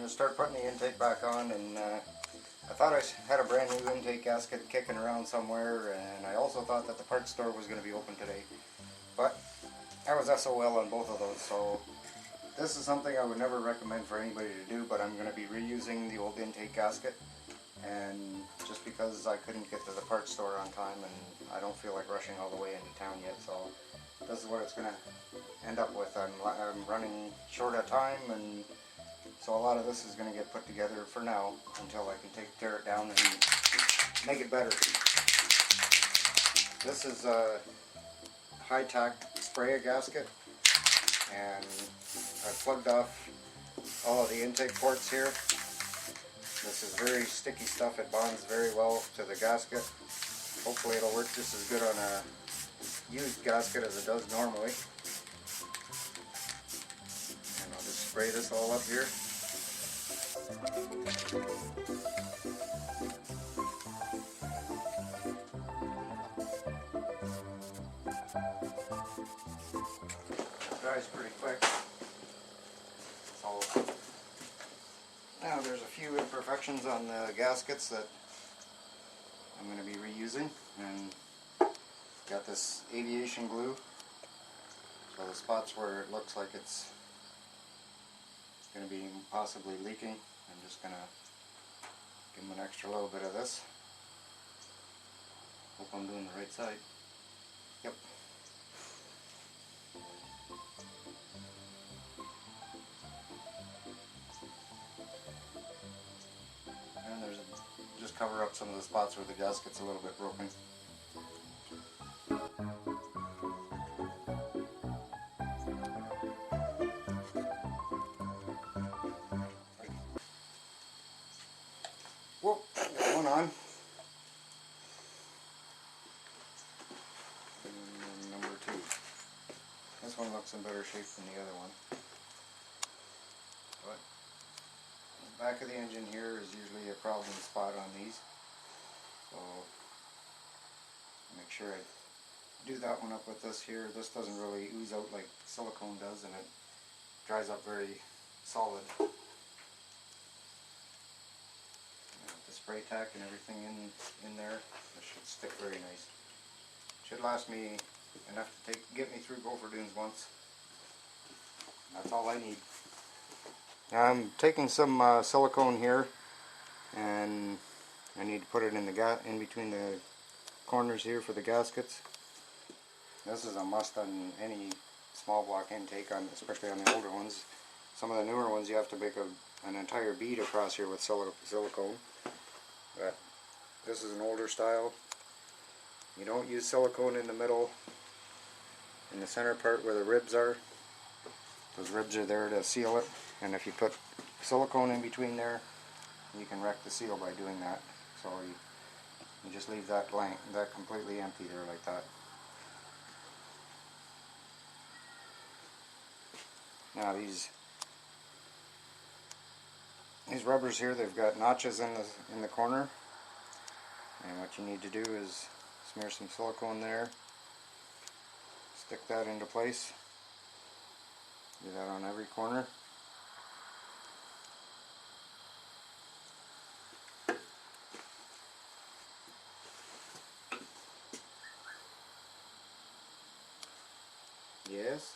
to start putting the intake back on, and I thought I had a brand new intake gasket kicking around somewhere, and I also thought that the parts store was going to be open today, but I was SOL on both of those, so this is something I would never recommend for anybody to do, but I'm going to be reusing the old intake gasket, and just because I couldn't get to the parts store on time and I don't feel like rushing all the way into town yet, so this is what it's going to end up with. I'm running short of time, and so a lot of this is going to get put together for now until I can tear it down and make it better. This is a high-tack spray gasket, and I've plugged off all of the intake ports here. This is very sticky stuff. It bonds very well to the gasket. Hopefully it'll work just as good on a used gasket as it does normally. And I'll just spray this all up here. It dries pretty quick. So now there's a few imperfections on the gaskets that I'm going to be reusing, and got this aviation glue, so the spots where it looks like it's going to be possibly leaking, I'm just going to give them an extra little bit of this. Hope I'm doing the right side. Yep. And there's just cover up some of the spots where the gasket's a little bit broken. Whoop, got one on. And number two. This one looks in better shape than the other one. But the back of the engine here is usually a problem spot on these. So make sure I do that one up with this here. This doesn't really ooze out like silicone does, and it dries up very solid. The spray tack and everything in there, this should stick very nice. Should last me enough to get me through Gopher Dunes once. That's all I need. I'm taking some silicone here, and I need to put it in in between the corners here for the gaskets. This is a must on any small block intake, especially on the older ones. Some of the newer ones you have to make an entire bead across here with silicone. But this is an older style. You don't use silicone in the middle, in the center part where the ribs are. Those ribs are there to seal it, and if you put silicone in between there, you can wreck the seal by doing that. So you just leave that blank, that completely empty there like that. Now these rubbers here, they've got notches in the corner, and what you need to do is smear some silicone there, stick that into place. Do that on every corner. Yes.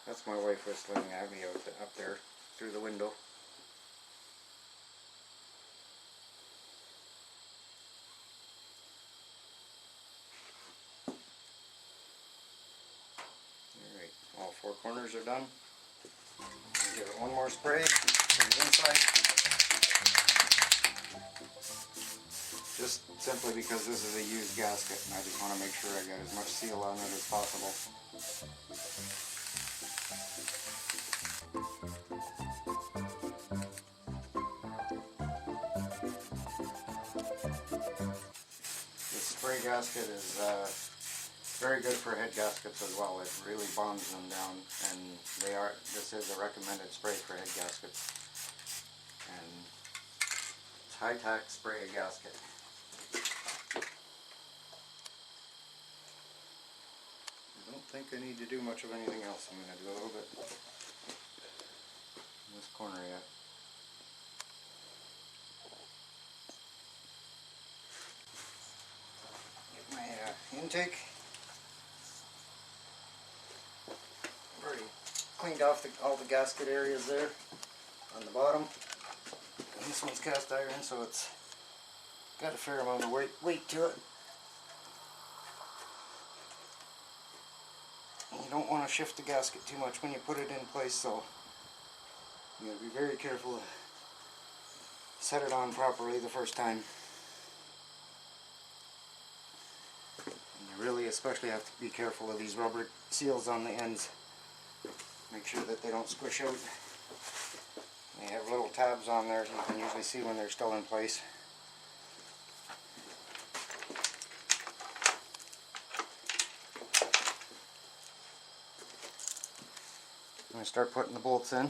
That's my wife whistling at me up there through the window. Alright, all four corners are done. Give it one more spray from the inside. Just simply because this is a used gasket, and I just want to make sure I get as much seal on it as possible. This spray gasket is very good for head gaskets as well. It really bonds them down, and this is a recommended spray for head gaskets. And it's high-tack spray gasket. I don't think I need to do much of anything else. I'm going to do a little bit this corner yet. Get my intake. I've already cleaned off all the gasket areas there on the bottom. And this one's cast iron, so it's got a fair amount of weight to it. And you don't want to shift the gasket too much when you put it in place, so you got to be very careful to set it on properly the first time. And you really especially have to be careful of these rubber seals on the ends. Make sure that they don't squish out. They have little tabs on there, so you can usually see when they're still in place. I'm going to start putting the bolts in.